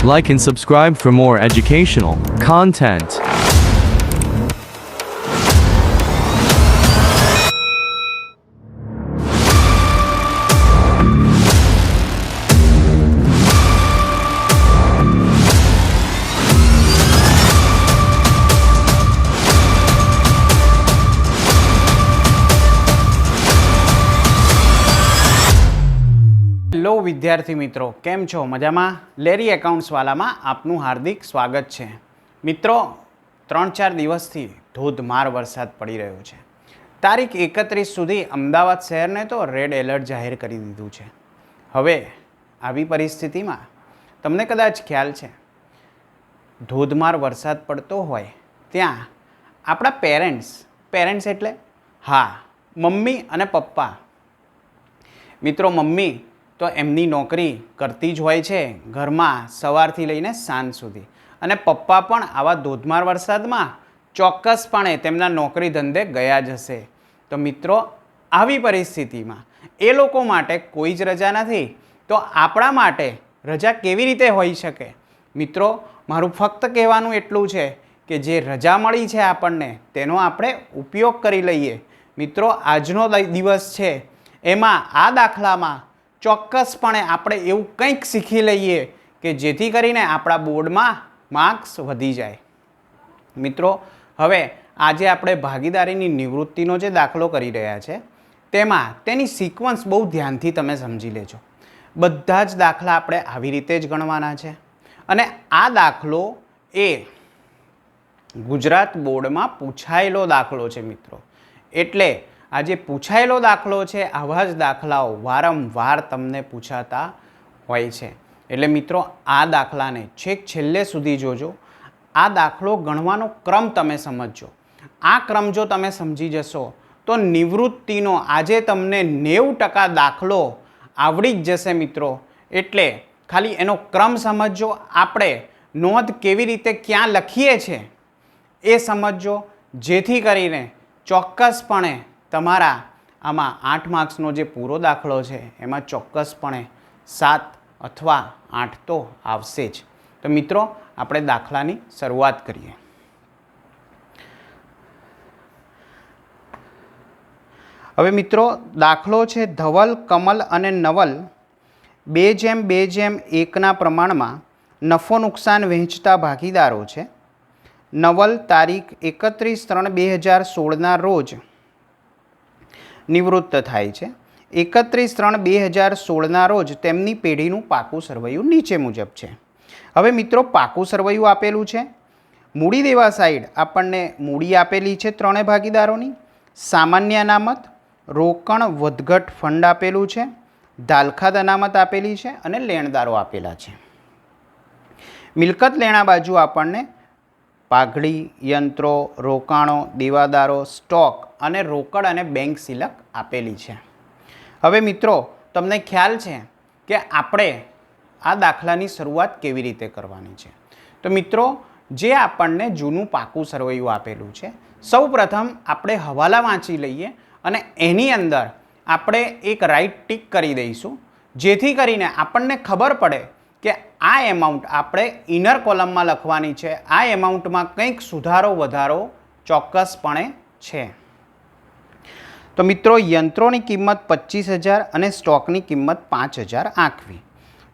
Like and subscribe for more educational content. Hello વિદ્યાર્થી મિત્રો, કેમ છો? મજામાં? લેરી એકાઉન્ટ્સવાલામાં આપનું હાર્દિક સ્વાગત છે. મિત્રો, 3-4 દિવસથી ધોધમાર વરસાદ પડી રહ્યો છે. તારીખ 31 સુધી અમદાવાદ શહેરને તો રેડ એલર્ટ જાહેર કરી દીધું છે. હવે આવી પરિસ્થિતિમાં તમને કદાચ ખ્યાલ છે, ધોધમાર વરસાદ પડતો હોય ત્યાં આપણા પેરેન્ટ્સ એટલે હા, મમ્મી અને પપ્પા. મિત્રો, મમ્મી તો એમની નોકરી કરતી જ હોય છે ઘરમાં સવારથી લઈને સાંજ સુધી, અને પપ્પા પણ આવા ધોધમાર વરસાદમાં ચોક્કસપણે તેમના નોકરી ધંધે ગયા જ હશે. તો મિત્રો, આવી પરિસ્થિતિમાં એ લોકો માટે કોઈ જ રજા નથી, તો આપણા માટે રજા કેવી રીતે હોઈ શકે? મિત્રો, મારું ફક્ત કહેવાનું એટલું છે કે જે રજા મળી છે આપણને તેનો આપણે ઉપયોગ કરી લઈએ. મિત્રો, આજનો દિવસ છે એમાં આ દાખલામાં ચોક્કસપણે આપણે એવું કંઈક શીખી લઈએ કે જેથી કરીને આપણા બોર્ડમાં માર્ક્સ વધી જાય. મિત્રો, હવે આજે આપણે ભાગીદારીની નિવૃત્તિનો જે દાખલો કરી રહ્યા છે તેમાં તેની સિક્વન્સ બહુ ધ્યાનથી તમે સમજી લેજો. બધા જ દાખલા આપણે આવી રીતે જ ગણવાના છે, અને આ દાખલો એ ગુજરાત બોર્ડમાં પૂછાયેલો દાખલો છે મિત્રો. એટલે આ જે પૂછાયેલો દાખલો છે, આવા જ દાખલાઓ વારંવાર તમને પૂછાતા હોય છે. એટલે મિત્રો, આ દાખલાને છેક છેલ્લે સુધી જોજો. આ દાખલો ગણવાનો ક્રમ તમે સમજજો. આ ક્રમ જો તમે સમજી જશો તો નિવૃત્તિનો આજે તમને 90% દાખલો આવડી જ જશે મિત્રો. એટલે ખાલી એનો ક્રમ સમજજો, આપણે નોંધ કેવી રીતે ક્યાં લખીએ છીએ એ સમજજો, જેથી કરીને ચોક્કસપણે તમારા આમાં 8 માર્ક્સનો જે પૂરો દાખલો છે એમાં ચોક્કસપણે 7 અથવા 8 તો આવશે જ. તો મિત્રો, આપણે દાખલાની શરૂઆત કરીએ. હવે મિત્રો, દાખલો છે ધવલ, કમલ અને નવલ 2:2:1 પ્રમાણમાં નફો નુકસાન વહેંચતા ભાગીદારો છે. નવલ તારીખ 31/3/2016 રોજ નિવૃત્ત થાય છે. 31/3/2016 રોજ તેમની પેઢીનું પાકું સરવૈયું નીચે મુજબ છે. હવે મિત્રો, પાકું સરવૈયું આપેલું છે. મૂડી દેવા સાઈડ આપણને મૂડી આપેલી છે 3 ભાગીદારોની. સામાન્ય અનામત, રોકણ વધઘટ ફંડ આપેલું છે. દાલખાદ અનામત આપેલી છે અને લેણદારો આપેલા છે. મિલકત લેણા બાજુ આપણને પાઘડી, યંત્રો, રોકાણો, દેવાદારો, સ્ટોક અને રોકડ અને બેંક સિલક આપેલી છે. હવે મિત્રો, તમને ખ્યાલ છે કે આપણે આ દાખલાની શરૂઆત કેવી રીતે કરવાની છે. તો મિત્રો, જે આપણને જૂનું પાકું સરવૈયું આપેલું છે, સૌ પ્રથમ આપણે હવાલા વાંચી લઈએ અને એની અંદર આપણે એક રાઈટ ટીક કરી દઈશું, જેથી કરીને આપણને ખબર પડે કે આ એમાઉન્ટ આપણે ઇનર કોલમમાં લખવાની છે. આ એમાઉન્ટમાં કંઈક સુધારો વધારો ચોક્કસપણે છે. તો મિત્રો, યંત્રોની કિંમત 25,000 અને સ્ટોકની કિંમત 5,000 આંકવી.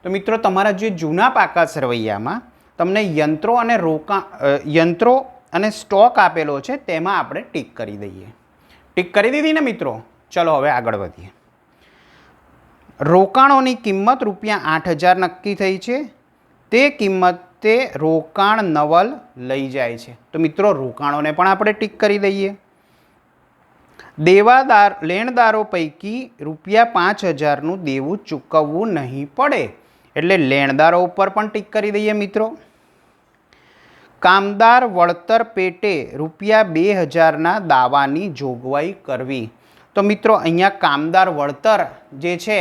તો મિત્રો, તમારા જે જૂના પાકા સરવૈયામાં તમને યંત્રો અને સ્ટોક આપેલો છે તેમાં આપણે ટીક કરી દઈએ. ટીક કરી દીધી ને મિત્રો? ચલો હવે આગળ વધીએ. રોકાણોની કિંમત ₹8,000 નક્કી થઈ છે. તે કિંમતે રોકાણ નવલ લઈ જાય છે. તો મિત્રો, રોકાણોને પણ આપણે ટીક કરી દઈએ. લેણદારો પૈકી ₹5,000નું દેવું ચૂકવવું નહીં પડે, એટલે લેણદારો ઉપર પણ ટીક કરી દઈએ મિત્રો. કામદાર વળતર પેટે ₹2,000ના દાવાની જોગવાઈ કરવી. તો મિત્રો, અહીંયા કામદાર વળતર જે છે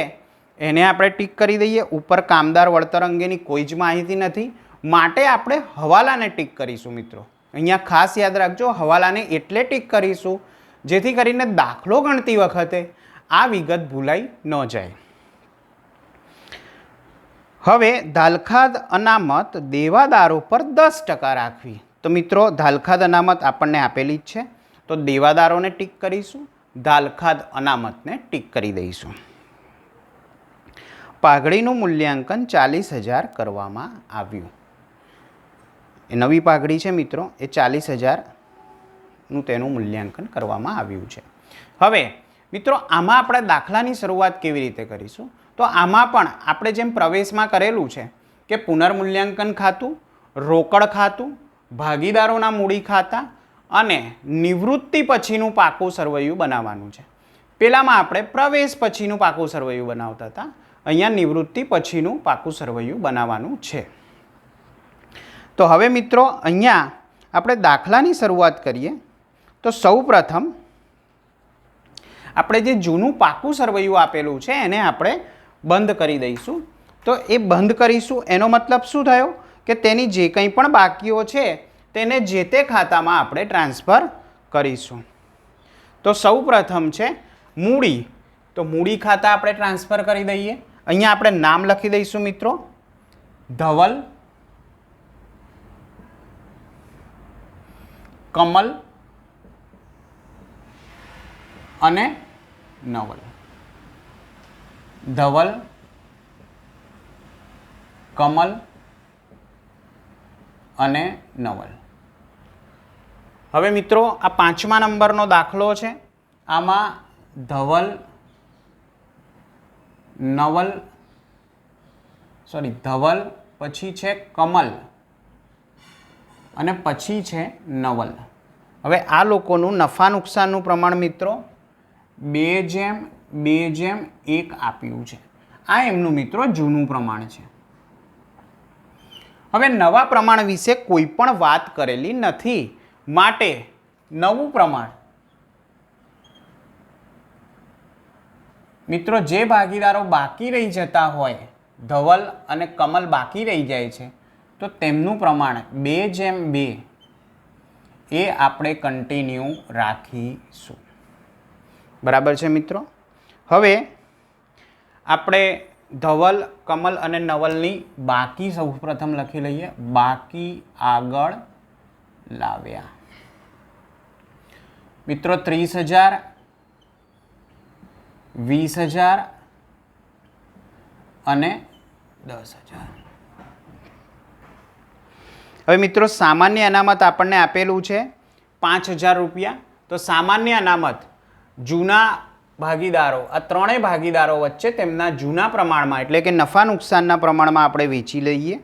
એને આપણે ટીક કરી દઈએ. ઉપર કામદાર વળતર અંગેની કોઈ જ માહિતી નથી, માટે આપણે હવાલાને ટીક કરીશું મિત્રો. અહીંયા ખાસ યાદ રાખજો, હવાલાને એટલે ટીક કરીશું જેથી કરીને દાખલો ગણતી વખતે આ વિગત ભૂલાઈ ન જાય. હવે દાલખાદ અનામત દેવાદારો પર 10% રાખવી. તો મિત્રો દાલખાદ અનામત આપણને આપેલી જ છે, તો દેવાદારોને ટીક કરીશું, દાલખાદ અનામતને ટીક કરી દઈશું. પાઘડીનું મૂલ્યાંકન 40,000 કરવામાં આવ્યું. એ નવી પાઘડી છે મિત્રો, એ 40,000નું તેનું મૂલ્યાંકન કરવામાં આવ્યું છે. હવે મિત્રો આમાં આપણે દાખલાની શરૂઆત કેવી રીતે કરીશું? તો આમાં પણ આપણે જેમ પ્રવેશમાં કરેલું છે કે પુનર્મૂલ્યાંકન ખાતું, રોકડ ખાતું, ભાગીદારોના મૂડી ખાતા અને નિવૃત્તિ પછીનું પાકું સરવૈયું બનાવવાનું છે. પેલામાં આપણે પ્રવેશ પછીનું પાકું સરવૈયું બનાવતા હતા, અહીંયા નિવૃત્તિ પછીનું પાકું સરવૈયું બનાવવાનું છે. તો હવે મિત્રો અહીંયા આપણે દાખલાની શરૂઆત કરીએ. તો સૌપ્રથમ આપણે જે જૂનું પાકું સરવૈયું આપેલું છે એને આપણે બંધ કરી દઈશું. તો એ બંધ કરીશું એનો મતલબ શું થયો કે તેની જે કંઈ પણ બાકીઓ છે તેને જે તે ખાતામાં આપણે ટ્રાન્સફર કરીશું. તો સૌપ્રથમ છે મૂડી, તો મૂડી ખાતા આપણે ટ્રાન્સફર કરી દઈએ. અહીંયા આપણે નામ લખી દઈશું મિત્રો, ધવલ, કમલ અને નવલ. ધવલ, કમલ અને નવલ. હવે મિત્રો આ 5મા નંબરનો દાખલો છે. આમાં ધવલ, નવલ, ધવલ, પછી છે કમલ અને પછી છે નવલ. હવે આ લોકોનું નફા નુકસાનનું પ્રમાણ મિત્રો 2:1 આપ્યું છે. આ એમનું મિત્રો જૂનું પ્રમાણ છે. હવે નવા પ્રમાણ વિશે કોઈ પણ વાત કરેલી નથી, માટે નવું પ્રમાણ મિત્રો જે ભાગીદારો બાકી રહી જતા હોય, ધવલ અને કમલ બાકી રહી જાય છે, તો તેમનું પ્રમાણ 2:2 એ આપણે કન્ટિન્યુ રાખીશું. બરાબર છે મિત્રો. હવે આપણે ધવલ, કમલ અને નવલની બાકી સૌપ્રથમ લખી લઈએ. બાકી આગળ લાવ્યા મિત્રો 30,000, 20,000 અને 10,000. હવે મિત્રો સામાન્ય અનામત આપણને આપેલું છે 5,000 રૂપિયા. તો સામાન્ય અનામત જૂના ભાગીદારો, આ ત્રણેય ભાગીદારો વચ્ચે તેમના જૂના પ્રમાણમાં એટલે કે નફા નુકસાનના પ્રમાણમાં આપણે વેચી લઈએ.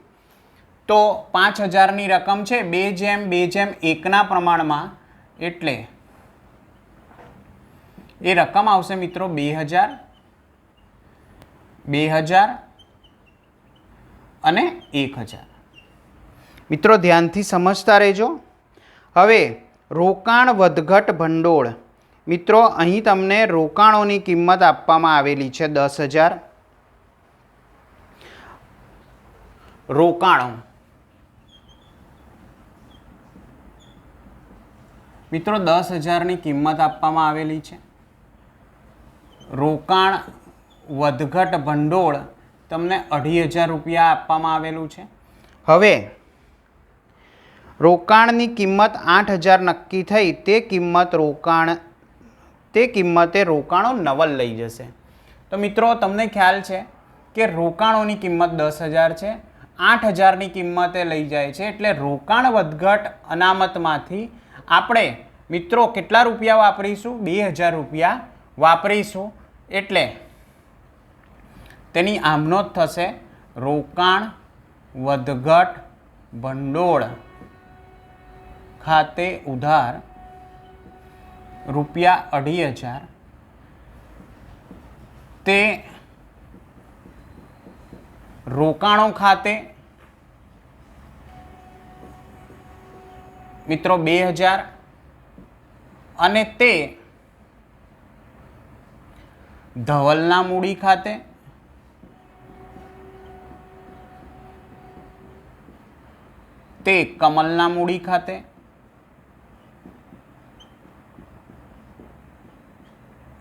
તો 5,000ની રકમ છે 2:1 પ્રમાણમાં, એટલે એ રકમ આવશે મિત્રો 2,000, 2,000 અને 1,000. મિત્રો ધ્યાનથી સમજતા રહેજો. હવે રોકાણ વધઘટ ભંડોળ. મિત્રો અહીં તમને રોકાણોની કિંમત આપવામાં આવેલી છે 10,000. રોકાણો મિત્રો 10,000ની કિંમત આપવામાં આવેલી છે. રોકાણ વધઘટ ભંડોળ તમને 2,500 રૂપિયા આપવામાં આવેલું છે. હવે રોકાણની કિંમત 8,000 નક્કી થઈ, તે કિંમતે રોકાણો નવલ લઈ જશે. તો મિત્રો તમને ખ્યાલ છે કે રોકાણોની કિંમત 10,000 છે, 8,000ની કિંમતે લઈ જાય છે, એટલે રોકાણ વધઘટ અનામતમાંથી આપણે મિત્રો કેટલા રૂપિયા વાપરીશું? 2,000 રૂપિયા વાપરીશું. એટલે તેની આમનોંધ થશે રોકાણ વધઘટ ભંડોળ ખાતે ઉધાર ₹2,500 તે રોકાણો ખાતે મિત્રો 2,000 અને તે ધવલના મૂડી ખાતે તે કમલના મૂડી ખાતે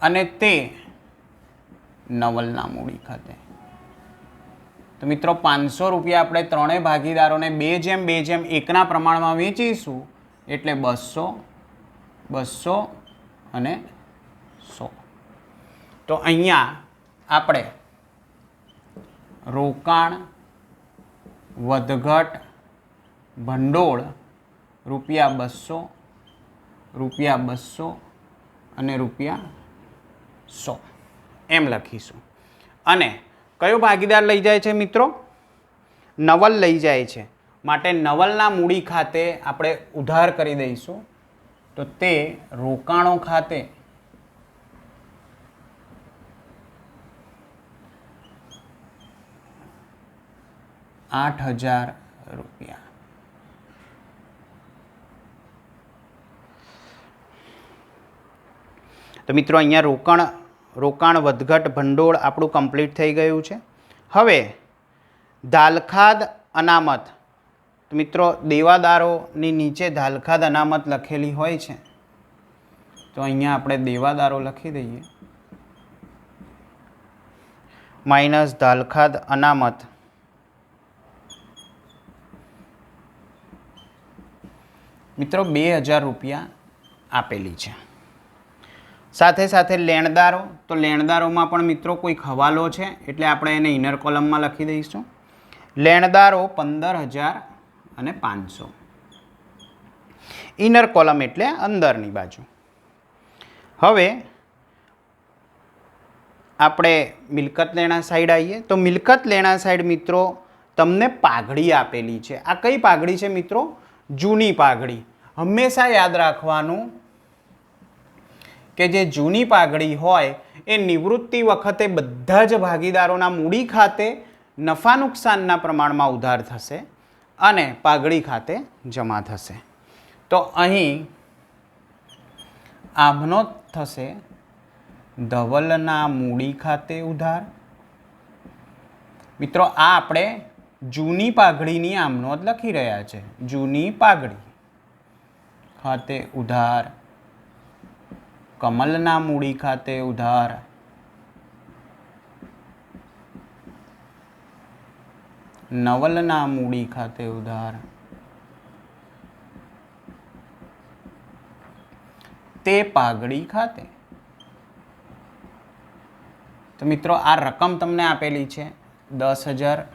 અને તે નવલના મૂડી ખાતે. તો મિત્રો 500 રૂપિયા આપણે ત્રણેય ભાગીદારોને 2:2:1 પ્રમાણમાં વેચીશું એટલે 200, 200 અને 100. તો અહીંયા આપણે રોકાણ વધઘટ ભંડોળ ₹200, ₹200 અને ₹100 એમ લખીશું. અને કયો ભાગીદાર લઈ જાય છે મિત્રો? નવલ લઈ જાય છે. માટે નવલના મૂડી ખાતે આપણે ઉધાર કરી દઈશું. તો તે રોકાણો ખાતે ₹8,000. તો મિત્રો અહીંયા રોકાણ વધઘટ ભંડોળ આપણું કમ્પ્લીટ થઈ ગયું છે. હવે ધાલખાદ અનામત. તો મિત્રો દેવાદારોની નીચે ધાલખાદ અનામત લખેલી હોય છે. તો અહીંયા આપણે દેવાદારો લખી દઈએ માઇનસ ધાલખાદ અનામત. મિત્રો 2,000 રૂપિયા આપેલી છે. સાથે સાથે લેણદારો. તો લેણદારોમાં પણ મિત્રો કોઈક હવાલો છે એટલે આપણે એને ઇનર કોલમમાં લખી દઈશું. લેણદારો 15,500. ઇનર કોલમ એટલે અંદરની બાજુ. હવે આપણે મિલકત લેણા સાઈડ આવીએ. તો મિલકત લેણા સાઈડ મિત્રો તમને પાઘડી આપેલી છે. આ કઈ પાઘડી છે મિત્રો? જૂની પાઘડી. હંમેશા યાદ રાખવાનું કે જે જૂની પાઘડી હોય એ નિવૃત્તિ વખતે બધા જ ભાગીદારોના મૂડી ખાતે નફા નુકસાનના પ્રમાણમાં ઉધાર થશે અને પાઘડી ખાતે જમા થશે. તો અહીં આમનો થશે ધવલના મૂડી ખાતે ઉધાર. મિત્રો આ આપણે જૂની પાઘડીની આમનોંધ લખી રહ્યા છે. જૂની પાઘડી ખાતે ઉધાર. કમલના મૂડી ખાતે ઉધાર. નવલના મૂડી ખાતે ઉધાર. તે પાઘડી ખાતે. તો મિત્રો આ રકમ તમને આપેલી છે 10,000.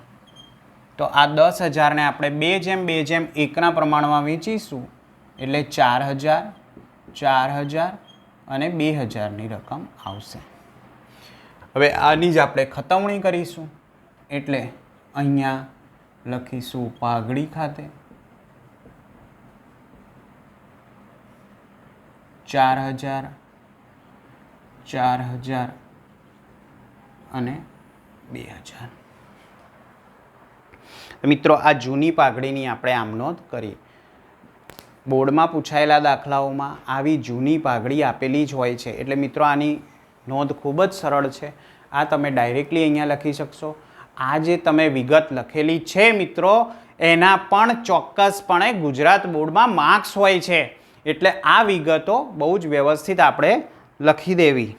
તો આ 10,000 ને આપણે 2:2:1 પ્રમાણમાં વેચીશું એટલે 4,000, 4,000 અને 2,000ની રકમ આવશે. હવે આની જ આપણે ખતવણી કરીશું એટલે અહીંયા લખીશું પાઘડી ખાતે 4,000, 4,000 અને 2,000. મિત્રો આ જૂની પાઘડીની આપણે આમ નોંધ કરી. બોર્ડમાં પૂછાયેલા દાખલાઓમાં આવી જૂની પાઘડી આપેલી જ હોય છે એટલે મિત્રો આની નોંધ ખૂબ જ સરળ છે. આ તમે ડાયરેક્ટલી અહીંયા લખી શકશો. આ જે તમે વિગત લખેલી છે મિત્રો એના પણ ચોક્કસપણે ગુજરાત બોર્ડમાં માર્ક્સ હોય છે એટલે આ વિગતો બહુ જ વ્યવસ્થિત આપણે લખી દેવી.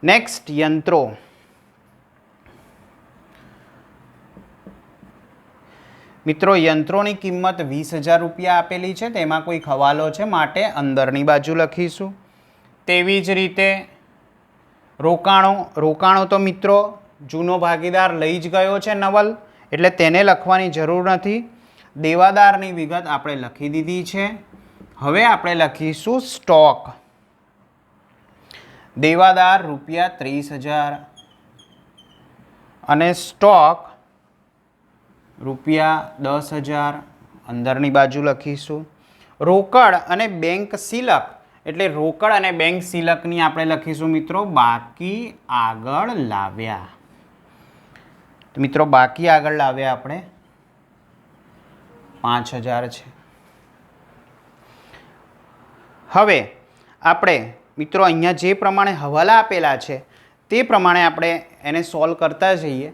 નેક્સ્ટ યંત્રો. મિત્રો યંત્રોની કિંમત 20,000 રૂપિયા આપેલી છે. તેમાં કોઈ હવાલો છે માટે અંદરની બાજુ લખીશું. તેવી જ રીતે રોકાણો તો મિત્રો જૂનો ભાગીદાર લઈ જ ગયો છે નવલ એટલે તેને લખવાની જરૂર નથી. દેવાદારની વિગત આપણે લખી દીધી છે. હવે આપણે લખીશું સ્ટોક. દેવાદાર ₹30,000 અને સ્ટોક ₹10,000 અંદરની બાજુ લખીશું. રોકડ અને બેંક સિલક એટલે રોકડ અને બેંક સિલકની આપણે લખીશું મિત્રો બાકી આગળ લાવ્યા. તો મિત્રો બાકી આગળ લાવ્યા આપણે 5,000 છે. હવે આપણે મિત્રો અહીંયા જે પ્રમાણે હવાલા આપેલા છે તે પ્રમાણે આપણે એને સોલ્વ કરતા જઈએ.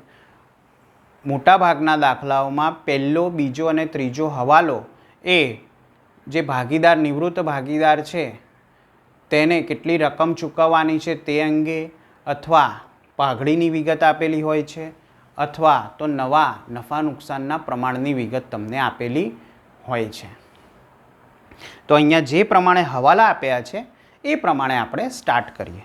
મોટાભાગના દાખલાઓમાં પહેલો, બીજો અને ત્રીજો હવાલો એ જે ભાગીદાર નિવૃત્ત ભાગીદાર છે તેને કેટલી રકમ ચૂકવવાની છે તે અંગે અથવા પાઘડીની વિગત આપેલી હોય છે અથવા તો નવા નફા નુકસાનના પ્રમાણની વિગત તમને આપેલી હોય છે. તો અહીંયા જે પ્રમાણે હવાલા આપ્યા છે એ પ્રમાણે આપણે સ્ટાર્ટ કરીએ.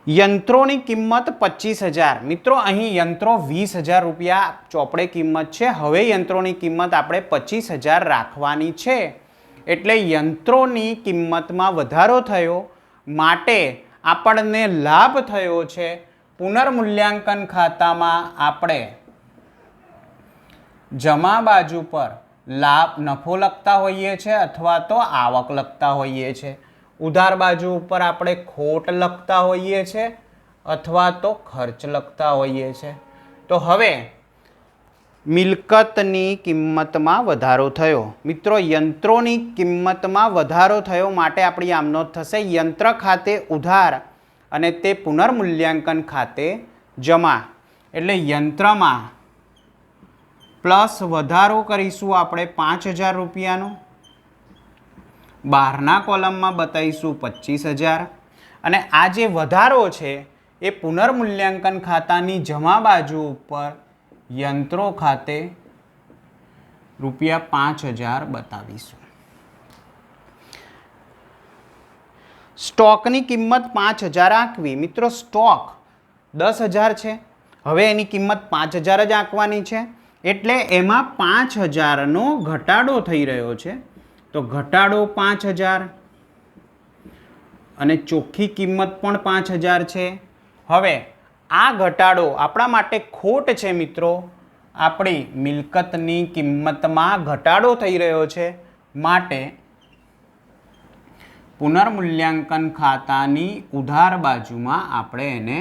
યંત્રોની કિંમત 25,000. મિત્રો અહીં યંત્રો 20,000 રૂપિયા ચોપડે કિંમત છે. હવે યંત્રોની કિંમત આપણે 25,000 રાખવાની છે. એટલે યંત્રોની કિંમતમાં વધારો થયો માટે આપણને લાભ થયો છે. પુનર્મૂલ્યાંકન ખાતામાં આપણે જમા બાજુ પર નફો લખતા હોઈએ છીએ અથવા તો આવક લખતા હોઈએ છીએ. ઉધાર બાજુ ઉપર આપણે ખોટ લખતા હોઈએ છીએ અથવા તો ખર્ચ લખતા હોઈએ છીએ. તો હવે મિલકતની કિંમતમાં વધારો થયો. મિત્રો યંત્રોની કિંમતમાં વધારો થયો માટે આપણી આમ નોંધ થશે યંત્ર ખાતે ઉધાર અને તે પુનર્મૂલ્યાંકન ખાતે જમા. એટલે યંત્રમાં પ્લસ વધારો કરીશું આપણે 5,000 રૂપિયાનો, બહારના કોલમમાં બતાવીશું 25,000 અને આ જે વધારો છે એ પુનર્મૂલ્યાંકન ખાતાની જમા બાજુ ઉપર યંત્રો ખાતે ₹5,000 બતાવીશું. સ્ટોકની કિંમત 5,000 આંકવી. મિત્રો સ્ટોક 10,000 છે, હવે એની કિંમત 5,000 જ આંકવાની છે. એટલે એમાં 5,000નો ઘટાડો થઈ રહ્યો છે. તો ઘટાડો 5,000 અને ચોખ્ખી કિંમત પણ 5,000 છે. હવે આ ઘટાડો આપણા માટે ખોટ છે. મિત્રો આપણી મિલકતની કિંમતમાં ઘટાડો થઈ રહ્યો છે માટે પુનર્મૂલ્યાંકન ખાતાની ઉધાર બાજુમાં આપણે એને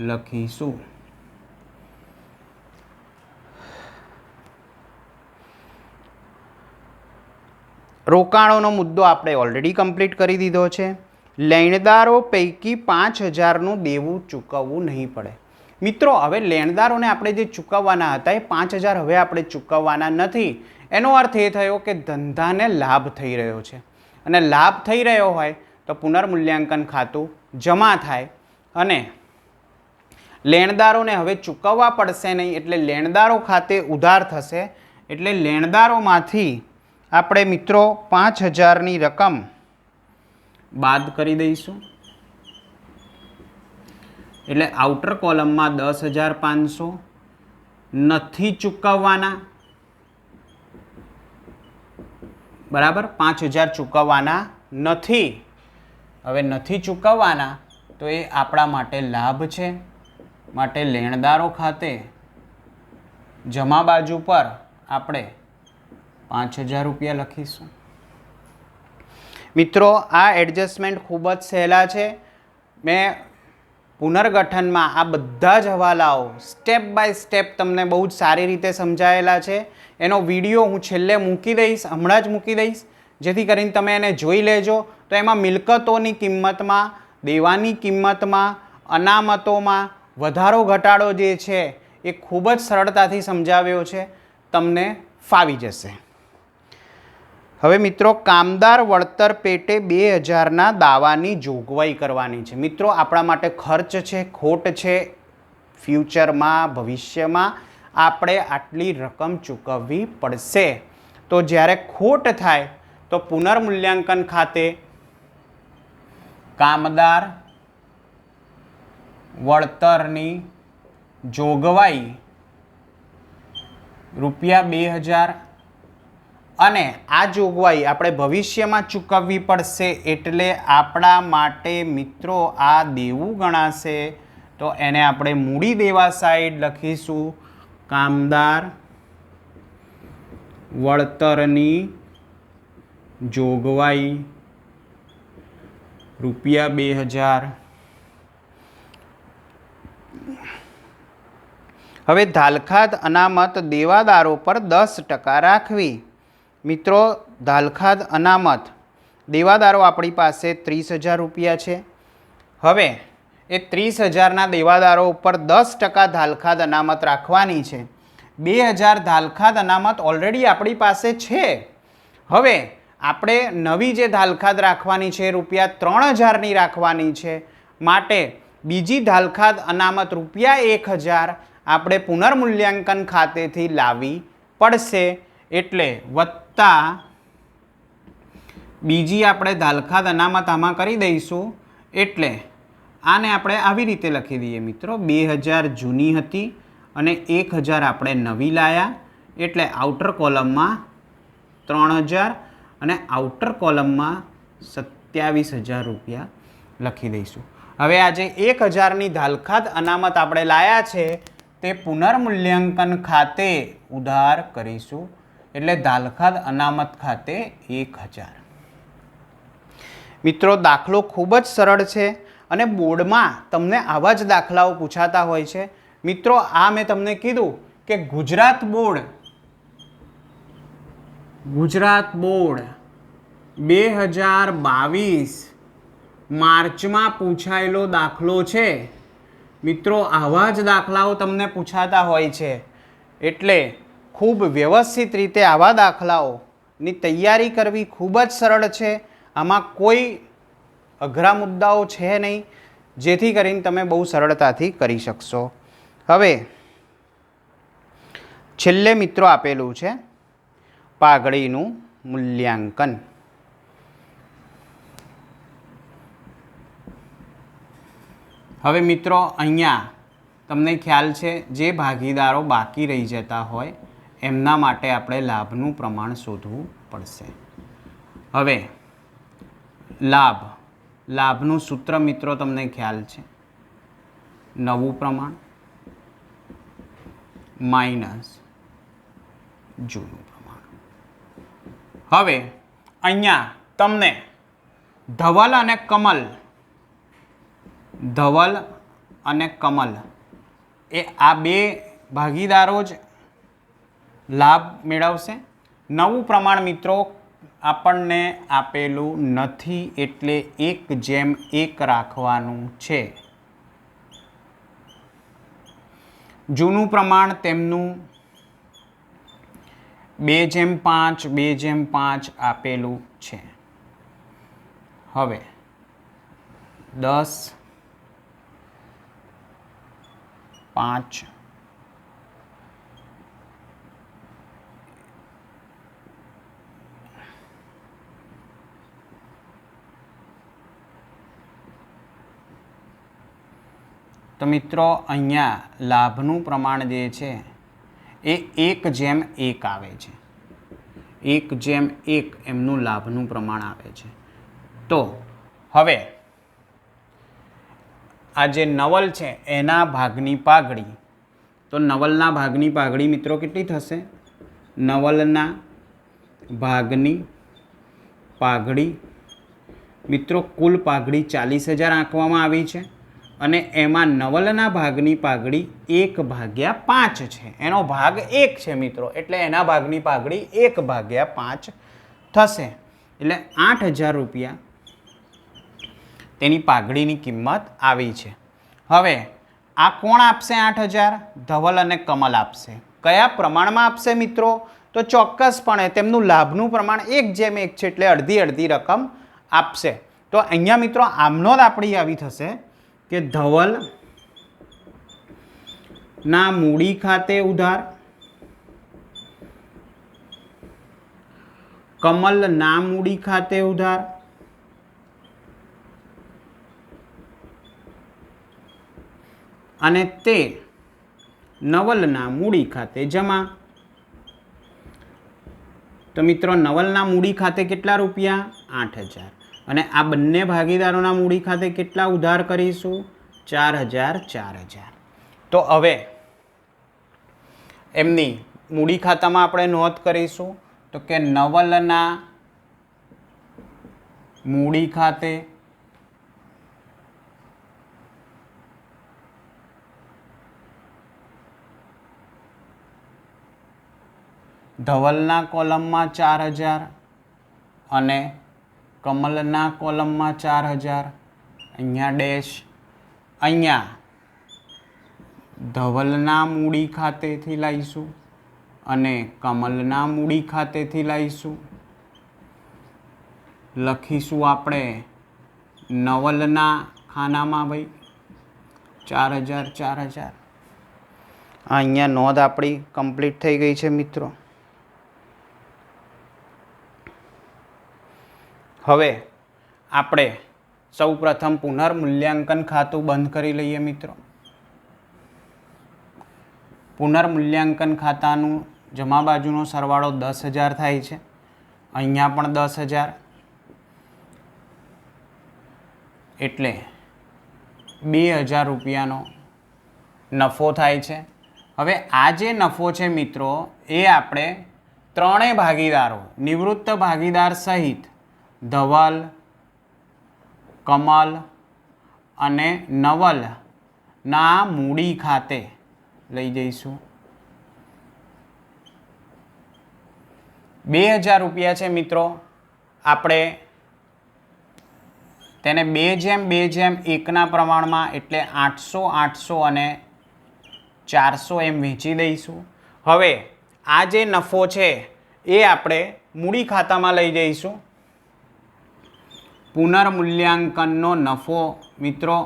લખીશું. રોકાણોનો મુદ્દો આપણે ઓલરેડી કમ્પ્લીટ કરી દીધો છે. લેણદારો પૈકી 5,000નું દેવું ચૂકવવું નહીં પડે. મિત્રો હવે લેણદારોને આપણે જે ચૂકવવાના હતા એ 5,000 હવે આપણે ચૂકવવાના નથી. એનો અર્થ એ થયો કે ધંધાને લાભ થઈ રહ્યો છે અને લાભ થઈ રહ્યો હોય તો પુનર્મૂલ્યાંકન ખાતું જમા થાય અને લેણદારોને હવે ચૂકવવા પડશે નહીં. એટલે લેણદારો ખાતે ઉધાર થશે. એટલે લેણદારોમાંથી આપણે મિત્રો 5,000ની રકમ બાદ કરી દઈશું. એટલે આઉટર કોલમમાં 10,500 નથી ચૂકવવાના. બરાબર, 5,000 ચૂકવવાના નથી. હવે નથી ચૂકવવાના તો એ આપણા માટે લાભ છે. માટે લેણદારો ખાતે જમા બાજુ પર આપણે 5,000 રૂપિયા લખીશું. મિત્રો આ એડજસ્ટમેન્ટ ખૂબ જ સહેલા છે. મેં પુનર્ગઠનમાં આ બધા જ હવાલાઓ સ્ટેપ બાય સ્ટેપ તમને બહુ જ સારી રીતે સમજાયેલા છે. એનો વિડીયો હું છેલ્લે મૂકી દઈશ, હમણાં જ મૂકી દઈશ, જેથી કરીને તમે એને જોઈ લેજો. તો એમાં મિલકતોની કિંમતમાં, દેવાની કિંમતમાં, અનામતોમાં વધારો ઘટાડો જે છે એ ખૂબ જ સરળતાથી સમજાવ્યો છે. તમને ફાવી જશે. હવે મિત્રો કામદાર વળતર પેટે 2,000ના દાવાની જોગવાઈ કરવાની છે. મિત્રો આપણા માટે ખર્ચ છે, ખોટ છે. ફ્યુચરમાં, ભવિષ્યમાં આપણે આટલી રકમ ચૂકવવી પડશે. તો જ્યારે ખોટ થાય તો પુનર્મૂલ્યાંકન ખાતે કામદાર વળતરની જોગવાઈ ₹2,000 અને આ જોગવાઈ આપણે ભવિષ્યમાં ચૂકવવી પડશે. એટલે આપણા માટે મિત્રો આ દેવું ગણાશે. તો એને આપણે મૂડી દેવા સાઈડ લખીશું કામદાર વળતરની જોગવાઈ ₹2,000. હવે ધાલખાદ અનામત દેવાદારો પર 10% રાખવી. મિત્રો ધાલખાદ અનામત દેવાદારો આપણી પાસે 30,000 રૂપિયા છે. હવે એ 30,000ના દેવાદારો ઉપર 10% ધાલખાદ અનામત રાખવાની છે. 2,000 ધાલખાદ અનામત ઓલરેડી આપણી પાસે છે. હવે આપણે નવી જે ધાલખાદ રાખવાની છે ₹3,000ની રાખવાની છે. માટે બીજી ધાલખાદ અનામત ₹1,000 આપણે પુનર્મૂલ્યાંકન ખાતેથી લાવવી પડશે. એટલે વત્તા બીજી આપણે દાલખાદ અનામત આમાં કરી દઈશું. એટલે આને આપણે આવી રીતે લખી દઈએ મિત્રો, 2000 જૂની હતી અને 1000 આપણે નવી લાયા. એટલે આઉટર કોલમમાં 3000 અને આઉટર કોલમમાં 27,000 રૂપિયા લખી દઈશું. હવે આજે 1000ની દાલખાદ અનામત આપણે લાયા છે તે પુનર્મૂલ્યાંકન ખાતે ઉધાર કરીશું. એટલે દાલખાદ અનામત ખાતે 1000. મિત્રો દાખલો ખૂબ જ સરળ છે અને બોર્ડમાં તમને આવા જ દાખલાઓ પૂછાતા હોય છે. મિત્રો આ મેં તમને કીધું કે ગુજરાત બોર્ડ 2022 માર્ચમાં પૂછાયેલો દાખલો છે. મિત્રો આવા જ દાખલાઓ તમને પૂછાતા હોય છે. એટલે ખૂબ વ્યવસ્થિત રીતે આવા દાખલાઓની તૈયારી કરવી ખૂબ જ સરળ છે. આમાં કોઈ અઘરા મુદ્દાઓ છે નહીં, જેથી કરીને તમે બહુ સરળતાથી કરી શકશો. હવે છેલ્લે મિત્રો આપેલું છે પાઘડીનું મૂલ્યાંકન. હવે મિત્રો અહીંયા તમને ખ્યાલ છે જે ભાગીદારો બાકી રહી જતા હોય એમના માટે આપણે લાભનું પ્રમાણ શોધવું પડશે. હવે લાભનું સૂત્ર મિત્રો તમને ખ્યાલ છે, નવું પ્રમાણ માઇનસ જૂનું પ્રમાણ. હવે અહીંયા તમને ધવલ અને કમલ એ આ બે ભાગીદારો જ લાભ મેળવશે. નવું પ્રમાણ મિત્રો આપણને આપેલું નથી એટલે 1:1 રાખવાનું છે. જૂનું પ્રમાણ તેમનું 2:5 આપેલું છે. હવે 10, 5 તો મિત્રો અહીંયા લાભનું પ્રમાણ જે છે એ 1:1 આવે છે. 1:1 એમનું લાભનું પ્રમાણ આવે છે. તો હવે આ જે નવલ છે એના ભાગની પાઘડી, તો નવલના ભાગની પાઘડી મિત્રો કેટલી થશે? નવલના ભાગની પાઘડી મિત્રો કુલ પાઘડી 40,000 આંકવામાં આવી છે અને એમાં નવલના ભાગની પાઘડી 1/5 છે. એનો ભાગ 1 છે મિત્રો, એટલે એના ભાગની પાઘડી 1/5 થશે. એટલે 8,000 રૂપિયા તેની પાઘડીની કિંમત આવી છે. હવે આ કોણ આપશે 8,000? ધવલ અને કમલ આપશે. કયા પ્રમાણમાં આપશે મિત્રો? તો ચોક્કસપણે તેમનું લાભનું પ્રમાણ 1:1 છે એટલે અડધી રકમ આપશે. તો અહીંયા મિત્રો આમનો જ આપણી આવી થશે કે ધવલ ના મૂડી ખાતે ઉધાર, કમલ ના મૂડી ખાતે ઉધાર અને તે નવલના મૂડી ખાતે જમા. તો મિત્રો નવલના મૂડી ખાતે કેટલા રૂપિયા? 8,000. અને આ બંને ભાગીદારોના મૂડી ખાતે કેટલા ઉધાર કરીશું? 4,000. તો હવે એમની મૂડી ખાતામાં આપણે નોંધ કરીશું તો કે નવલના મૂડી ખાતે ધવલના કોલમમાં 4,000 અને કમલના કોલમમાં 4,000. અહીંયા ડેશ. અહીંયા ધવલના મૂડી ખાતેથી લાવીશું અને કમલના મૂડી ખાતેથી લાવીશું. લખીશું આપણે નવલના ખાનામાં ભાઈ 4,000. અહીંયા નોંધ આપણી કમ્પ્લીટ થઈ ગઈ છે મિત્રો. હવે આપણે સૌપ્રથમ પુનર્મૂલ્યાંકન ખાતું બંધ કરી લઈએ મિત્રો. પુનર્મૂલ્યાંકન ખાતાનું જમા બાજુનો સરવાળો 10,000 થાય છે. અહીંયા પણ 10,000 એટલે 2,000 રૂપિયાનો નફો થાય છે. હવે આ જે નફો છે મિત્રો એ આપણે ત્રણેય ભાગીદારો નિવૃત્ત ભાગીદાર સહિત ધવલ, કમલ અને નવલના મૂડી ખાતે લઈ જઈશું. 2,000 રૂપિયા છે મિત્રો. આપણે તેને 2:2:1 પ્રમાણમાં એટલે 800, 800 અને 400 એમ વહેંચી દઈશું. હવે આ જે નફો છે એ આપણે મૂડી ખાતામાં લઈ જઈશું. પુનર્મૂલ્યાંકનનો નફો મિત્રો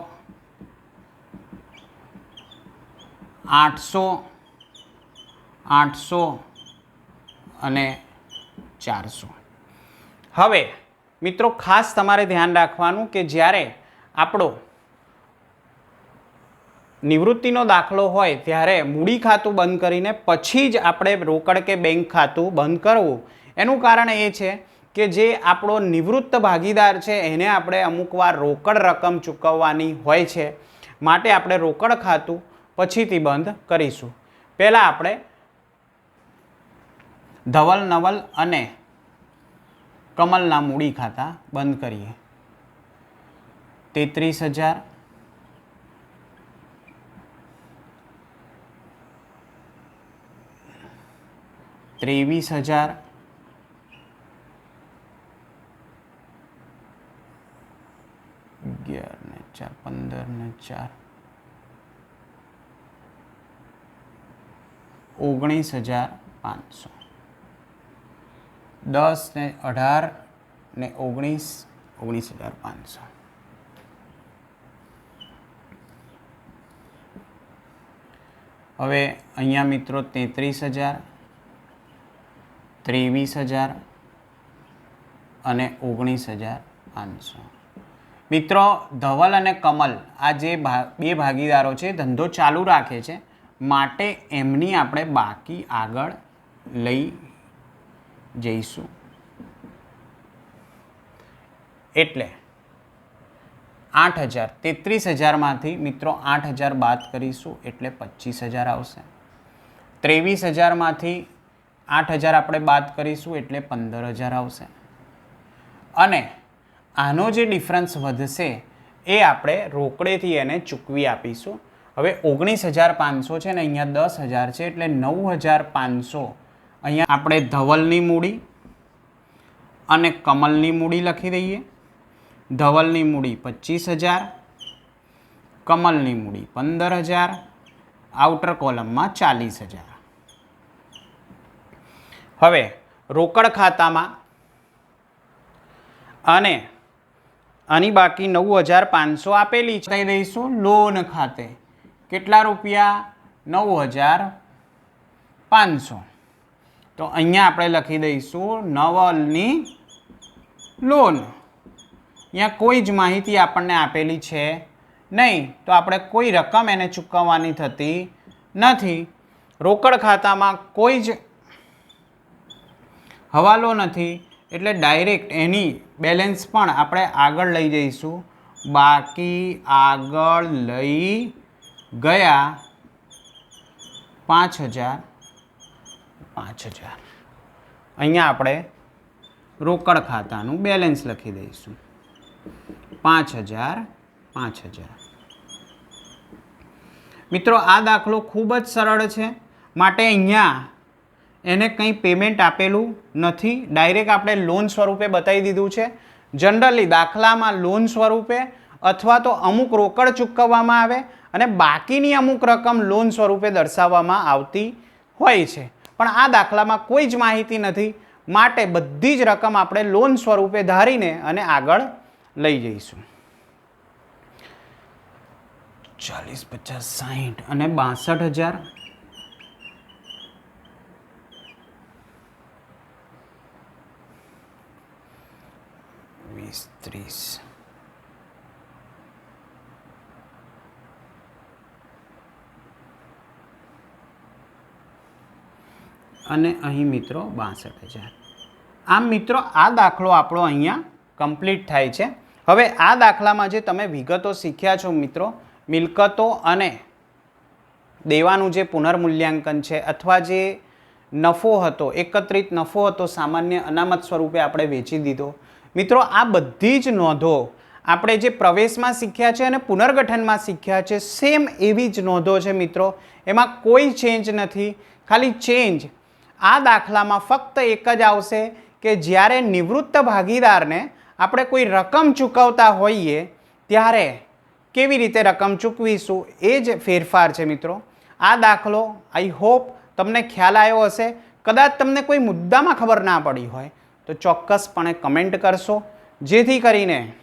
800, 800 અને 400. હવે મિત્રો ખાસ તમારે ધ્યાન રાખવાનું કે જ્યારે આપણો નિવૃત્તિનો દાખલો હોય ત્યારે મૂડી ખાતું બંધ કરીને પછી જ આપણે રોકડ કે બેંક ખાતું બંધ કરવું. એનું કારણ એ છે કે જે આપણો નિવૃત્ત ભાગીદાર છે એને આપણે અમુકવાર રોકડ રકમ ચૂકવવાની હોય છે, માટે આપણે રોકડ ખાતું પછીથી બંધ કરીશું. પહેલાં આપણે ધવલ, નવલ અને કમલના મૂડી ખાતા બંધ કરીએ. 33,000, 23,000, 11 ને 4, 15 ને 4, 19,500, 10 ને 18 ને 19, 19,500. હવે અહીંયા મિત્રો 33,000, 23,000 અને 19,500. મિત્રો ધવલ અને કમલ આ જે બે ભાગીદારો છે ધંધો ચાલુ રાખે છે, માટે એમની આપણે બાકી આગળ લઈ જઈશું. એટલે 8,000, 33,000માંથી મિત્રો 8,000 બાદ કરીશું એટલે 25,000 આવશે. 23,000માંથી 8,000 આપણે બાદ કરીશું એટલે 15,000 આવશે. અને આનો જે ડિફરન્સ વધશે એ આપણે રોકડેથી એને ચૂકવી આપીશું. હવે 19,500 છે ને અહીંયા 10,000 છે એટલે 9,500 અહીંયા આપણે ધવલની મૂડી અને કમલની મૂડી લખી દઈએ. ધવલની મૂડી 25,000, કમલની મૂડી 15,000, આઉટર કોલમમાં 40,000. હવે રોકડ ખાતામાં અને આની બાકી 9,500 આપેલી છે દઈશું લોન ખાતે. કેટલા રૂપિયા? 9,500. તો અહીંયા આપણે લખી દઈશું નવલની લોન. અહીંયા કોઈ જ માહિતી આપણને આપેલી છે નહીં, તો આપણે કોઈ રકમ એને ચૂકવવાની થતી નથી. રોકડ ખાતામાં કોઈ જ હવાલો નથી એટલે ડાયરેક્ટ એની બેલેન્સ પણ આપણે આગળ લઈ જઈશું. બાકી આગળ લઈ ગયા 5,000, 5,000. અહીંયા આપણે રોકડ ખાતાનું બેલેન્સ લખી દઈશું 5,000, 5,000. મિત્રો આ દાખલો ખૂબ જ સરળ છે, માટે અહીંયા એને કંઈ પેમેન્ટ આપેલું નથી, ડાયરેક્ટ આપણે લોન સ્વરૂપે બતાવી દીધું છે. જનરલી દાખલામાં લોન સ્વરૂપે અથવા તો અમુક રોકડ ચૂકવવામાં આવે અને બાકીની અમુક રકમ લોન સ્વરૂપે દર્શાવવામાં આવતી હોય છે, પણ આ દાખલામાં કોઈ જ માહિતી નથી, માટે બધી જ રકમ આપણે લોન સ્વરૂપે ધારીને અને આગળ લઈ જઈશું. 40, 50, 60 અને 62,000. અને અહીં મિત્રો 62,000. આમ મિત્રો આ દાખલો આપણો અહીંયા કમ્પ્લીટ થાય છે. હવે આ દાખલામાં જે તમે વિગતો શીખ્યા છો મિત્રો, મિલકતો અને દેવાનું જે પુનર્મૂલ્યાંકન છે અથવા જે નફો હતો, એકત્રિત નફો હતો, સામાન્ય અનામત સ્વરૂપે આપણે વેચી દીધો. મિત્રો આ બધી જ નોંધો આપણે જે પ્રવેશમાં શીખ્યા છે અને પુનર્ગઠનમાં શીખ્યા છે, સેમ એવી જ નોંધો છે મિત્રો. એમાં કોઈ ચેન્જ નથી. ખાલી ચેન્જ આ દાખલામાં ફક્ત એક જ આવશે કે જ્યારે નિવૃત્ત ભાગીદારને આપણે કોઈ રકમ ચૂકવતા હોઈએ ત્યારે કેવી રીતે રકમ ચૂકવીશું, એ જ ફેરફાર છે મિત્રો. આ દાખલો આઈ હોપ તમને ખ્યાલ આવ્યો હશે. કદાચ તમને કોઈ મુદ્દામાં ખબર ના પડી હોય તો ચોક્કસપણે કમેન્ટ કરશો, જેથી કરીને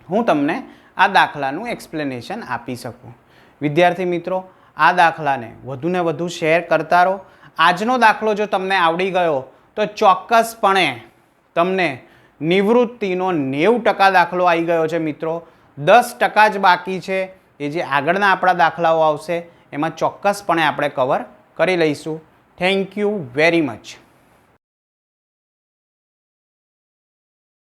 હું તમને આ દાખલાનું એક્સપ્લેનેશન આપી શકું. વિદ્યાર્થી મિત્રો, આ દાખલાને વધુને વધુ શેર કરતા રહો. આજનો દાખલો જો તમને આવડી ગયો તો ચોક્કસપણે તમને નિવૃત્તિનો 90% દાખલો આવી ગયો છે મિત્રો. 10% જ બાકી છે. એ જે આગળના આપણા દાખલાઓ આવશે એમાં ચોક્કસપણે આપણે કવર કરી લઈશું. Thank you very much.